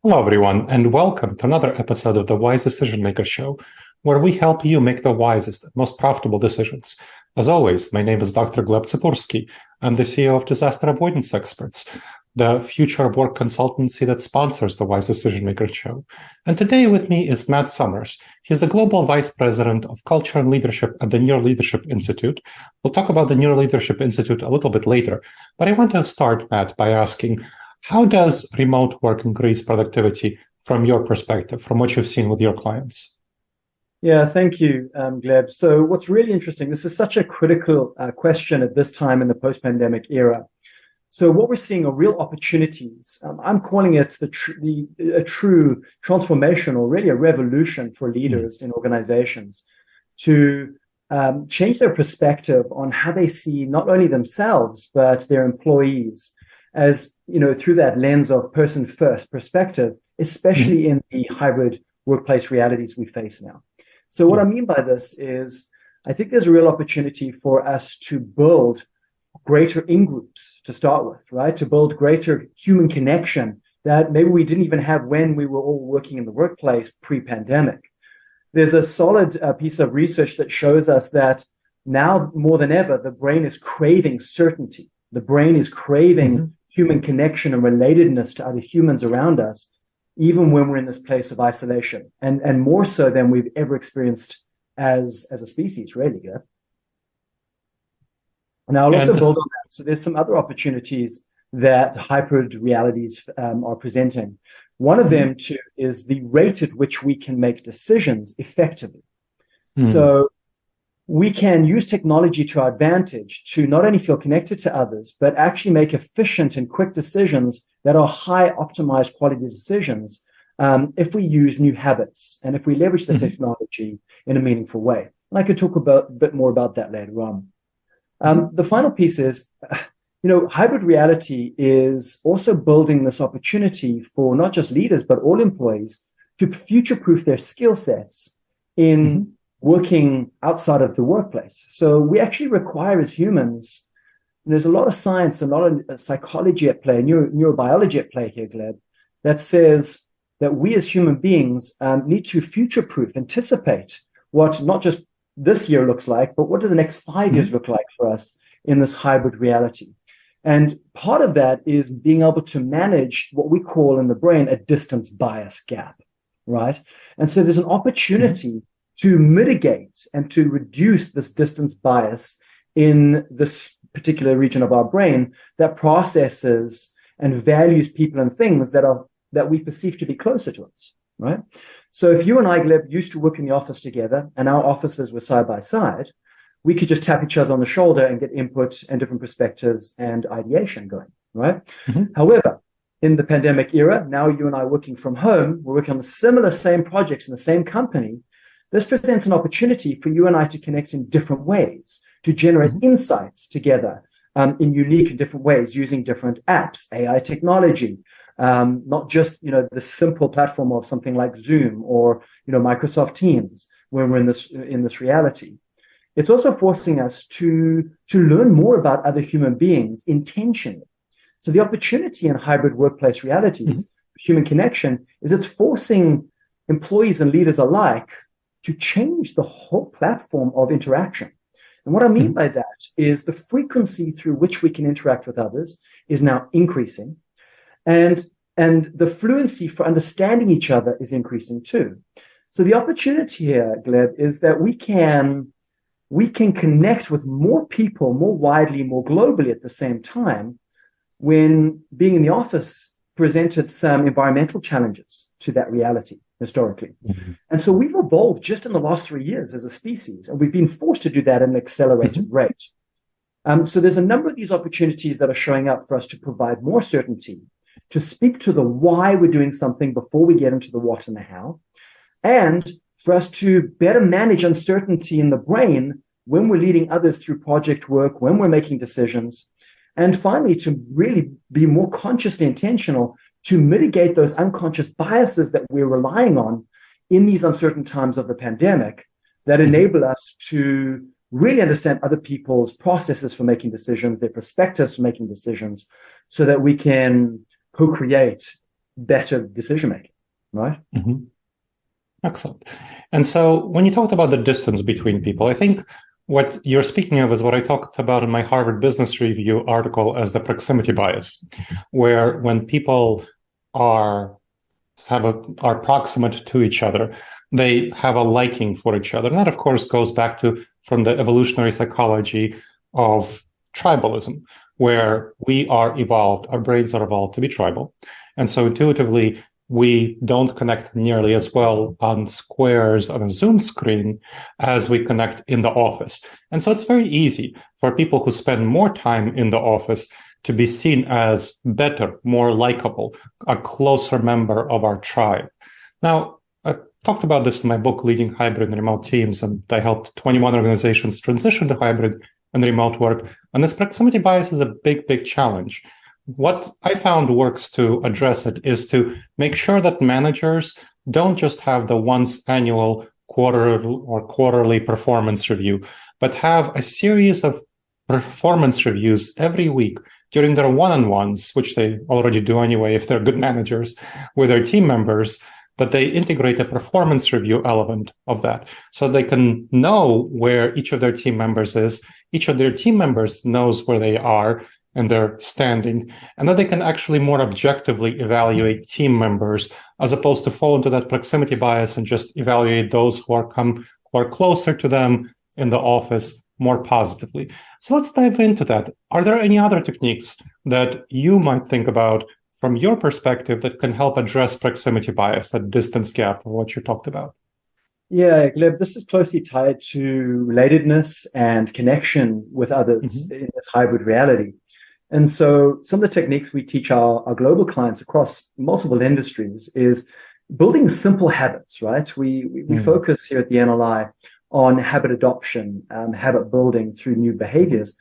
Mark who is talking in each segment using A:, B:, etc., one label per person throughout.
A: Hello, everyone, and welcome to another episode of the Wise Decision Maker Show, where we help you make the wisest and most profitable decisions. As always, my name is Dr. Gleb Tsipursky. I'm the CEO of Disaster Avoidance Experts, the future of work consultancy that sponsors the Wise Decision Maker Show. And today with me is Matt Summers. He's the Global Vice President of Culture and Leadership at the NeuroLeadership Institute. We'll talk about the NeuroLeadership Institute a little bit later, but I want to start, Matt, by asking, how does remote work increase productivity from your perspective, from what you've seen with your clients?
B: Yeah, thank you, Gleb. So what's really interesting, this is such a critical question at this time in the post-pandemic era. So what we're seeing are real opportunities. I'm calling it a true transformation, or really a revolution for leaders in organizations to change their perspective on how they see not only themselves, but their employees, as through that lens of person first perspective, especially in the hybrid workplace realities we face now. So what I mean by this is, I think there's a real opportunity for us to build greater in-groups to start with, right? To build greater human connection that maybe we didn't even have when we were all working in the workplace pre-pandemic. There's a solid piece of research that shows us that now more than ever, the brain is craving certainty. The brain is craving human connection and relatedness to other humans around us, even when we're in this place of isolation, and more so than we've ever experienced as a species, really. Yeah? Now, I'll also build on that. So there's some other opportunities that hybrid realities are presenting. One of them, too, is the rate at which we can make decisions effectively. So we can use technology to our advantage to not only feel connected to others, but actually make efficient and quick decisions that are high optimized quality decisions if we use new habits and if we leverage the technology in a meaningful way. And I could talk a bit more about that later on. The final piece is, hybrid reality is also building this opportunity for not just leaders, but all employees to future-proof their skill sets in working outside of the workplace. So we actually require as humans, and there's a lot of science, a lot of psychology at play, neurobiology at play here, Gleb, that says that we as human beings need to future-proof, anticipate what not just this year looks like, but what do the next 5 years look like for us in this hybrid reality. And part of that is being able to manage what we call in the brain a distance bias gap, right? And so there's an opportunity to mitigate and to reduce this distance bias in this particular region of our brain that processes and values people and things that we perceive to be closer to us, right? So if you and I, Gleb, used to work in the office together and our offices were side by side, we could just tap each other on the shoulder and get input and different perspectives and ideation going, right? However, in the pandemic era, now you and I are working from home, we're working on the same projects in the same company. This presents an opportunity for you and I to connect in different ways, to generate insights together in unique and different ways using different apps, AI technology, not just the simple platform of something like Zoom or Microsoft Teams when we're in this reality. It's also forcing us to learn more about other human beings intentionally. So the opportunity in hybrid workplace realities, human connection, is it's forcing employees and leaders alike to change the whole platform of interaction. And what I mean by that is the frequency through which we can interact with others is now increasing. And the fluency for understanding each other is increasing too. So the opportunity here, Gleb, is that we can connect with more people, more widely, more globally at the same time, when being in the office presented some environmental challenges to that reality historically. And so we've evolved just in the last 3 years as a species, and we've been forced to do that at an accelerated rate. So there's a number of these opportunities that are showing up for us to provide more certainty, to speak to the why we're doing something before we get into the what and the how, and for us to better manage uncertainty in the brain when we're leading others through project work, when we're making decisions, and finally, to really be more consciously intentional to mitigate those unconscious biases that we're relying on in these uncertain times of the pandemic that enable us to really understand other people's processes for making decisions, their perspectives for making decisions, so that we can co-create better decision making, right?
A: Mm-hmm. Excellent. And so when you talked about the distance between people, I think what you're speaking of is what I talked about in my Harvard Business Review article as the proximity bias, where when people are are proximate to each other, they have a liking for each other. And that, of course, goes back to from the evolutionary psychology of tribalism, where we are evolved, our brains are evolved to be tribal. And so intuitively, we don't connect nearly as well on squares on a Zoom screen as we connect in the office. And so it's very easy for people who spend more time in the office to be seen as better, more likable, a closer member of our tribe. Now, I talked about this in my book, Leading Hybrid and Remote Teams, and I helped 21 organizations transition to hybrid and remote work. And this proximity bias is a big, big challenge. What I found works to address it is to make sure that managers don't just have the once annual quarterly performance review, but have a series of performance reviews every week during their one-on-ones, which they already do anyway if they're good managers, with their team members, that they integrate a performance review element of that so they can know where each of their team members is, each of their team members knows where they are and their standing, and that they can actually more objectively evaluate team members as opposed to fall into that proximity bias and just evaluate those who are closer to them in the office more positively. So let's dive into that. Are there any other techniques that you might think about from your perspective that can help address proximity bias, that distance gap of what you talked about?
B: Yeah, Gleb, this is closely tied to relatedness and connection with others in this hybrid reality. And so some of the techniques we teach our global clients across multiple industries is building simple habits, right? We focus here at the NLI on habit adoption, habit building through new behaviors.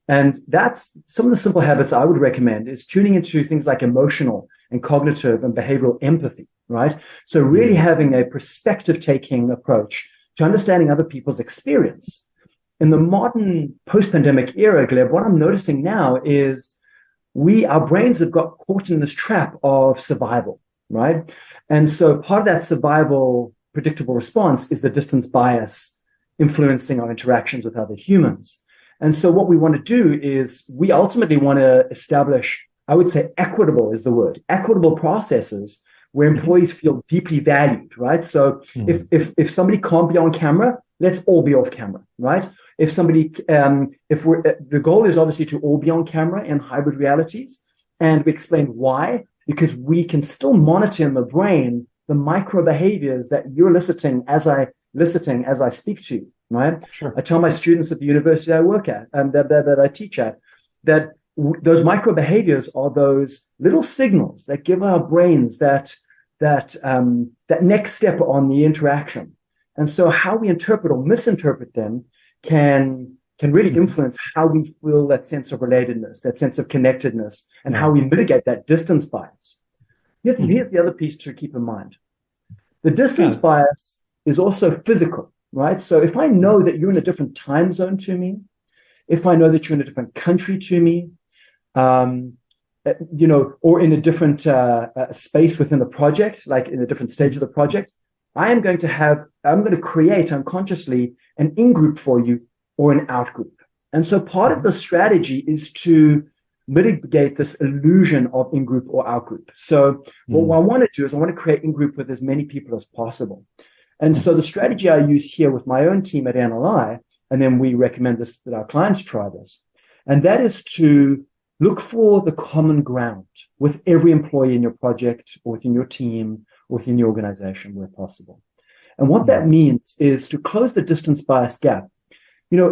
B: And that's some of the simple habits I would recommend is tuning into things like emotional and cognitive and behavioral empathy, right? So really having a perspective-taking approach to understanding other people's experience. In the modern post-pandemic era, Gleb, what I'm noticing now is our brains have got caught in this trap of survival, right? And so part of that survival predictable response is the distance bias influencing our interactions with other humans. And so what we want to do is we ultimately want to establish, I would say equitable is the word, equitable processes where employees feel deeply valued, right? So if somebody can't be on camera, let's all be off camera, right? If the goal is obviously to all be on camera in hybrid realities, and we explained why, because we can still monitor in the brain the micro behaviors that you're eliciting as I speak to you, right? Sure. I tell my students at the university I work at, that I teach at, that those micro behaviors are those little signals that give our brains that next step on the interaction. And so how we interpret or misinterpret them can really influence how we feel that sense of relatedness, that sense of connectedness, and how we mitigate that distance bias. Here's the other piece to keep in mind. The distance bias is also physical, right? So if I know that you're in a different time zone to me, if I know that you're in a different country to me, or in a different space within the project, like in a different stage of the project, I'm going to create unconsciously an in-group for you or an out-group. And so part of the strategy is to mitigate this illusion of in-group or out-group. So what I want to do is I want to create in-group with as many people as possible. And so the strategy I use here with my own team at NLI, and then we recommend this that our clients try this, and that is to look for the common ground with every employee in your project or within your team or within your organization where possible. And what that means is to close the distance bias gap,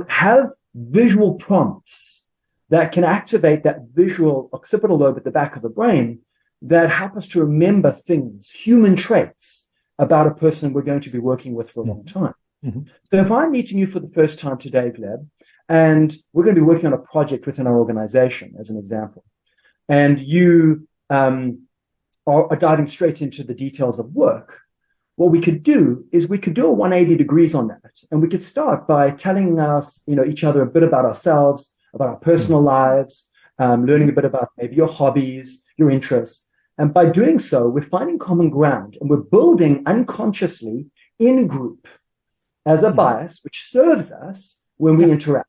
B: have visual prompts that can activate that visual occipital lobe at the back of the brain that help us to remember things, human traits about a person we're going to be working with for a long time. So if I'm meeting you for the first time today, Gleb, and we're going to be working on a project within our organization, as an example, and you are diving straight into the details of work, what we could do is we could do a 180 degrees on that. And we could start by telling us, each other a bit about ourselves, about our personal lives, learning a bit about maybe your hobbies, your interests. And by doing so, we're finding common ground and we're building unconsciously in group as a bias, which serves us when we interact.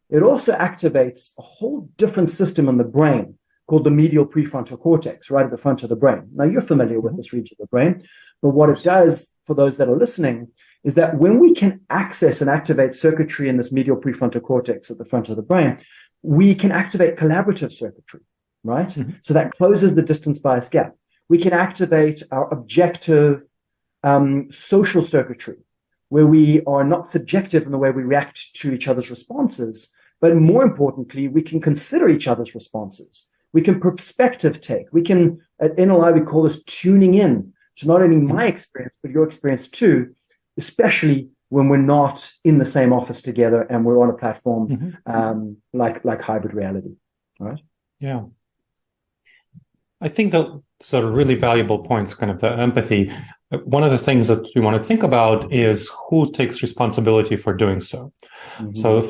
B: It also activates a whole different system in the brain called the medial prefrontal cortex, right at the front of the brain. Now, you're familiar with this region of the brain, but what it does for those that are listening is that when we can access and activate circuitry in this medial prefrontal cortex at the front of the brain, we can activate collaborative circuitry, right? So that closes the distance bias gap. We can activate our objective social circuitry, where we are not subjective in the way we react to each other's responses, but more importantly, we can consider each other's responses. We can perspective take. We can, at NLI, we call this tuning in to not only my experience, but your experience too, especially when we're not in the same office together and we're on a platform like hybrid reality, right?
A: Yeah. I think that sort of really valuable points, kind of the empathy. One of the things that we want to think about is who takes responsibility for doing so. So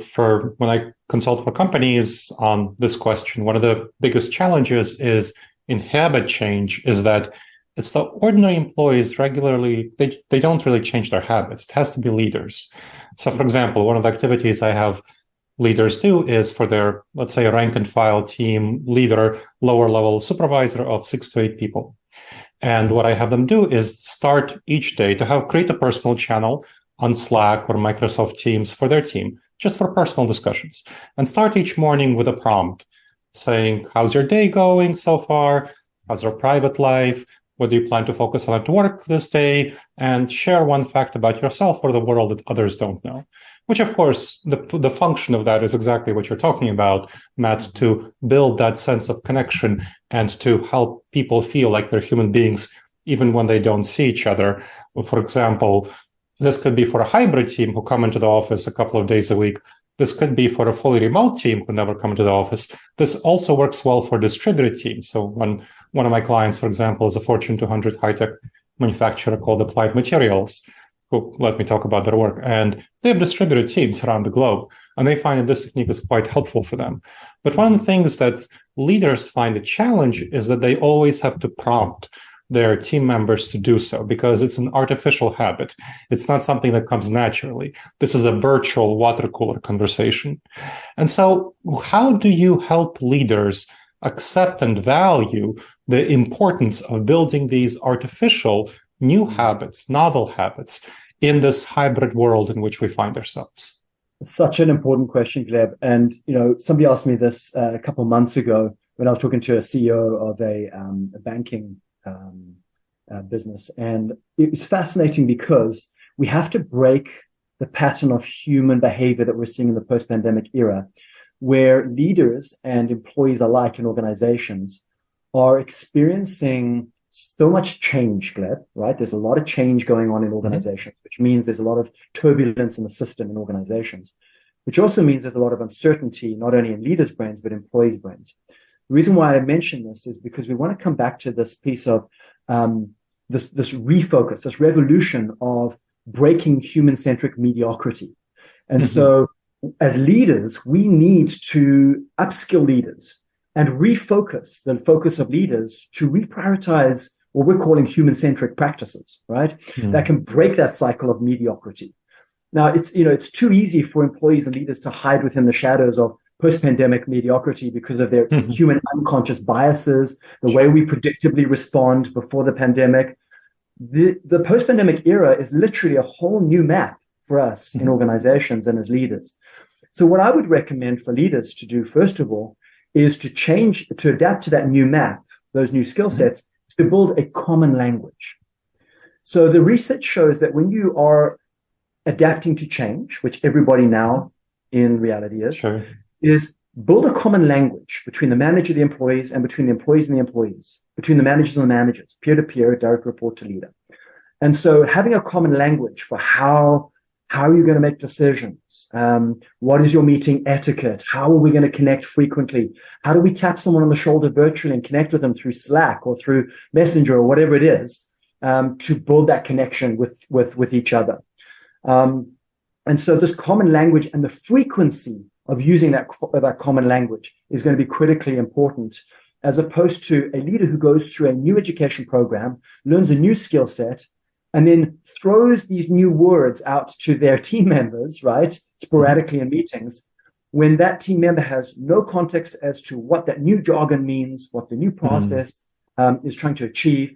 A: when I consult for companies on this question, one of the biggest challenges is in habit change is that it's the ordinary employees regularly, they don't really change their habits. It has to be leaders. So for example, one of the activities I have leaders do is for their, let's say, rank and file team leader, lower level supervisor of 6 to 8 people. And what I have them do is start each day to create a personal channel on Slack or Microsoft Teams for their team, just for personal discussions. And start each morning with a prompt saying, how's your day going so far? How's your private life? What do you plan to focus on at work this day? And share one fact about yourself or the world that others don't know. Which, of course, the function of that is exactly what you're talking about, Matt, to build that sense of connection and to help people feel like they're human beings, even when they don't see each other. For example, this could be for a hybrid team who come into the office a couple of days a week. This could be for a fully remote team who never come to the office. This also works well for distributed teams. So when one of my clients, for example, is a Fortune 200 high-tech manufacturer called Applied Materials, who let me talk about their work. And they have distributed teams around the globe, and they find that this technique is quite helpful for them. But one of the things that leaders find a challenge is that they always have to prompt their team members to do so because it's an artificial habit. It's not something that comes naturally. This is a virtual water cooler conversation. And so how do you help leaders accept and value the importance of building these artificial new habits, novel habits in this hybrid world in which we find ourselves?
B: It's such an important question, Gleb. And, somebody asked me this a couple of months ago when I was talking to a CEO of a banking business. And it was fascinating because we have to break the pattern of human behavior that we're seeing in the post-pandemic era, where leaders and employees alike in organizations are experiencing so much change, Gleb, right? There's a lot of change going on in organizations, which means there's a lot of turbulence in the system in organizations, which also means there's a lot of uncertainty, not only in leaders' brains, but employees' brains. The reason why I mention this is because we want to come back to this piece of this refocus, this revolution of breaking human-centric mediocrity. And so as leaders, we need to upskill leaders and refocus the focus of leaders to reprioritize what we're calling human-centric practices, right? That can break that cycle of mediocrity. Now, it's too easy for employees and leaders to hide within the shadows of post-pandemic mediocrity because of their human unconscious biases, the way we predictably respond before the pandemic. The post-pandemic era is literally a whole new map for us in organizations and as leaders. So what I would recommend for leaders to do, first of all, is to adapt to that new map, those new skill sets, to build a common language. So the research shows that when you are adapting to change, which everybody now in reality is build a common language between the manager, the employees, and between the employees and the employees, between the managers and the managers, peer-to-peer, direct report to leader. And so having a common language for how are you going to make decisions? What is your meeting etiquette? How are we going to connect frequently? How do we tap someone on the shoulder virtually and connect with them through Slack or through Messenger or whatever it is to build that connection with each other? And so this common language and the frequency of using that common language is going to be critically important as opposed to a leader who goes through a new education program, learns a new skill set, and then throws these new words out to their team members, right, sporadically in meetings, when that team member has no context as to what that new jargon means, what the new process is trying to achieve.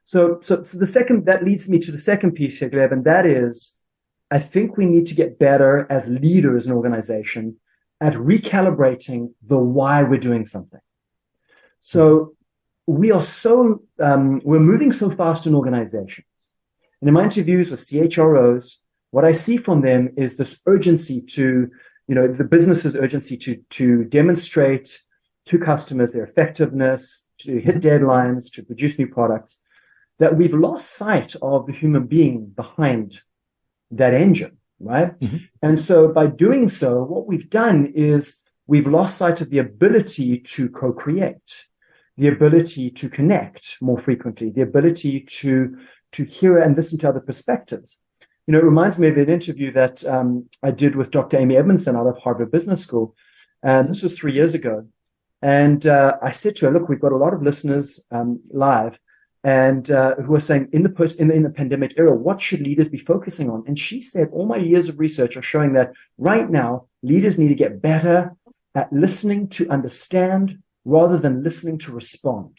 B: So that leads me to the second piece here, Gleb, and that is, I think we need to get better as leaders in an organization at recalibrating the why we're doing something. So we're moving so fast in organizations. And in my interviews with CHROs, what I see from them is this urgency to, the business's urgency to demonstrate to customers their effectiveness, to hit deadlines, to produce new products, that we've lost sight of the human being behind that engine, right? And so by doing so, what we've done is we've lost sight of the ability to co-create, the ability to connect more frequently, the ability to hear and listen to other perspectives. It reminds me of an interview that I did with Dr. Amy Edmondson out of Harvard Business School. And this was 3 years ago. And I said to her, look, we've got a lot of listeners live and who are saying in the pandemic era, what should leaders be focusing on? And she said, all my years of research are showing that right now, leaders need to get better at listening to understand rather than listening to respond.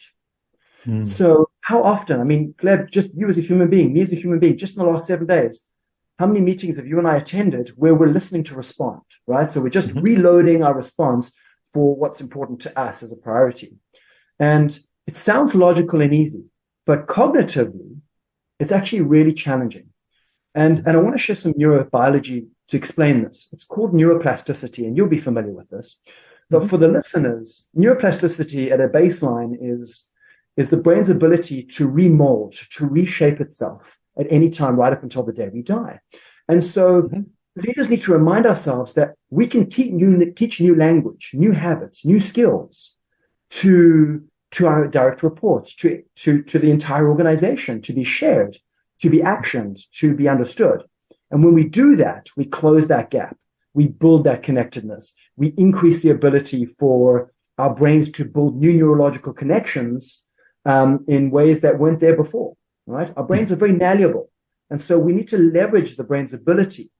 B: So how often, Gleb, just you as a human being, me as a human being, just in the last 7 days, how many meetings have you and I attended where we're listening to respond, right? So we're just reloading our response for what's important to us as a priority. And it sounds logical and easy, but cognitively, it's actually really challenging. And I want to share some neurobiology to explain this. It's called neuroplasticity, and you'll be familiar with this. But for the listeners, neuroplasticity at a baseline is the brain's ability to remold, to reshape itself at any time right up until the day we die. And so leaders need to remind ourselves that we can teach new language, new habits, new skills to our direct reports, to the entire organization, to be shared, to be actioned, to be understood. And when we do that, we close that gap. We build that connectedness. We increase the ability for our brains to build new neurological connections in ways that weren't there before, right? Our brains are very malleable. And so we need to leverage the brain's ability.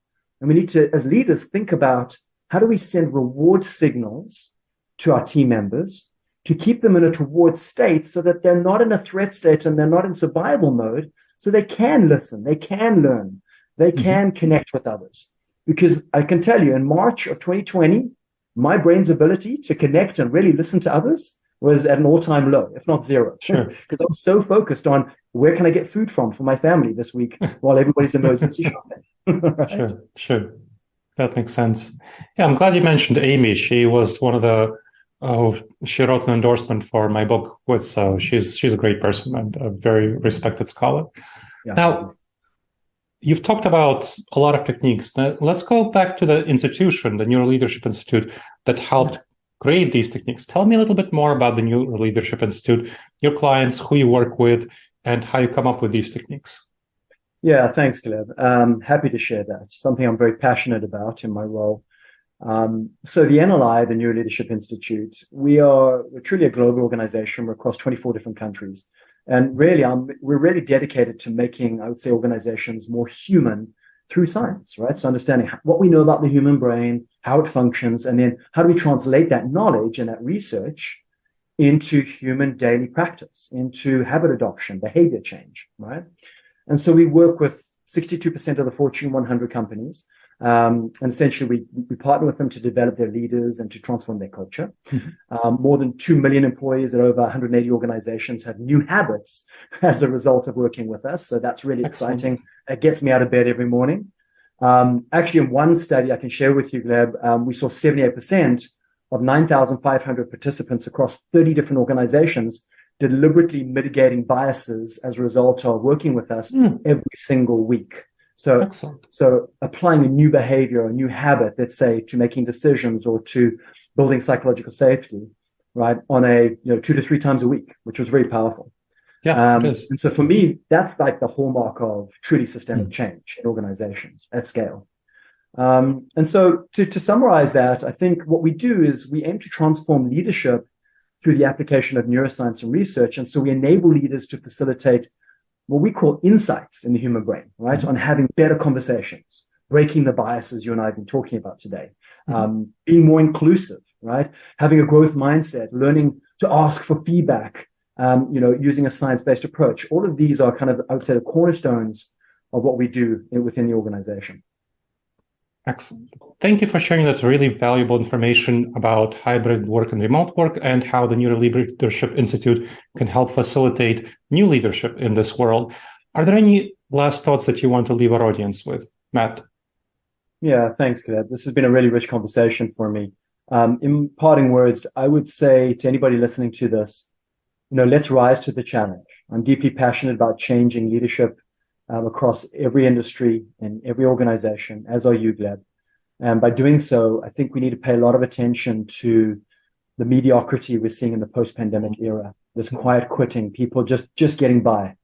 B: And we need to, as leaders, think about how do we send reward signals to our team members to keep them in a toward state so that they're not in a threat state and they're not in survival mode, so they can listen, they can learn, they can connect with others. Because I can tell you, in March of 2020, my brain's ability to connect and really listen to others was at an all-time low, if not zero.
A: Sure.
B: Because I was so focused on where can I get food from for my family this week while everybody's emergency shopping. Right?
A: Sure. That makes sense. Yeah, I'm glad you mentioned Amy. She was one of the, she wrote an endorsement for my book so she's a great person and a very respected scholar. Yeah. Now, you've talked about a lot of techniques. Now, let's go back to the institution, the NeuroLeadership Institute, that helped create these techniques. Tell me a little bit more about the NeuroLeadership Institute, your clients, who you work with, and how you come up with these techniques.
B: Yeah, thanks, Gleb. Happy to share that. Something I'm very passionate about in my role. So the NLI, the NeuroLeadership Institute, we're truly a global organization. We're across 24 different countries. And really, we're really dedicated to making, I would say, organizations more human through science, right? So understanding what we know about the human brain, how it functions, and then how do we translate that knowledge and that research into human daily practice, into habit adoption, behavior change, right? And so we work with 62% of the Fortune 100 companies. And essentially, we partner with them to develop their leaders and to transform their culture. More than 2 million employees at over 180 organizations have new habits as a result of working with us. So that's really exciting. It gets me out of bed every morning. Actually, in one study I can share with you, Gleb, we saw 78% of 9,500 participants across 30 different organizations deliberately mitigating biases as a result of working with us every single week. So applying a new behavior, a new habit, let's say, to making decisions or to building psychological safety, right, on 2 to 3 times a week, which was very powerful.
A: Yeah,
B: and so for me, that's like the hallmark of truly systemic change in organizations at scale. And so to summarize that, I think what we do is we aim to transform leadership through the application of neuroscience and research. And so we enable leaders to facilitate what we call insights in the human brain, right? On having better conversations, breaking the biases you and I have been talking about today, being more inclusive, right? Having a growth mindset, learning to ask for feedback, using a science-based approach. All of these are kind of, I would say, the cornerstones of what we do within the organization.
A: Excellent. Thank you for sharing that really valuable information about hybrid work and remote work and how the NeuroLeadership Institute can help facilitate new leadership in this world. Are there any last thoughts that you want to leave our audience with, Matt?
B: Yeah, thanks, Gleb. This has been a really rich conversation for me. In parting words, I would say to anybody listening to this, let's rise to the challenge. I'm deeply passionate about changing leadership across every industry and every organization, as are you, Gleb. And by doing so, I think we need to pay a lot of attention to the mediocrity we're seeing in the post-pandemic era. This quiet quitting, people just getting by.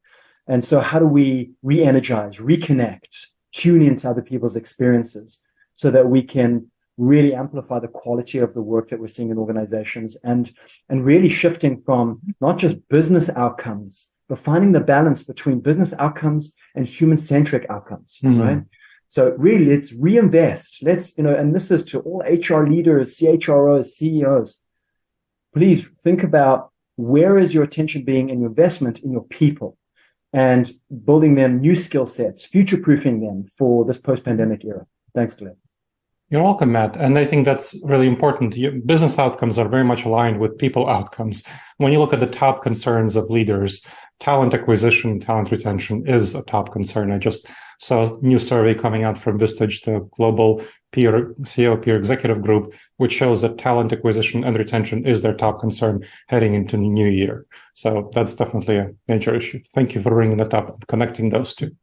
B: And so how do we re-energize, reconnect, tune into other people's experiences so that we can really amplify the quality of the work that we're seeing in organizations and really shifting from not just business outcomes, but finding the balance between business outcomes and human-centric outcomes, right? So really, let's reinvest. And this is to all HR leaders, CHROs, CEOs. Please think about where is your attention being in your investment in your people and building them new skill sets, future-proofing them for this post-pandemic era. Thanks, Gleb.
A: You're welcome, Matt. And I think that's really important. Business outcomes are very much aligned with people outcomes. When you look at the top concerns of leaders, talent acquisition, talent retention is a top concern. I just saw a new survey coming out from Vistage, the global CEO peer executive group, which shows that talent acquisition and retention is their top concern heading into the new year. So that's definitely a major issue. Thank you for bringing that up and connecting those two.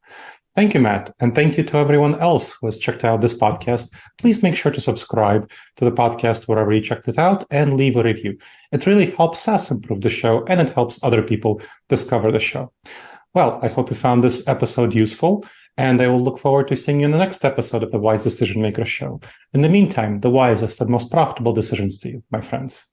A: Thank you, Matt. And thank you to everyone else who has checked out this podcast. Please make sure to subscribe to the podcast wherever you checked it out and leave a review. It really helps us improve the show and it helps other people discover the show. Well, I hope you found this episode useful, and I will look forward to seeing you in the next episode of the Wise Decision Maker Show. In the meantime, the wisest and most profitable decisions to you, my friends.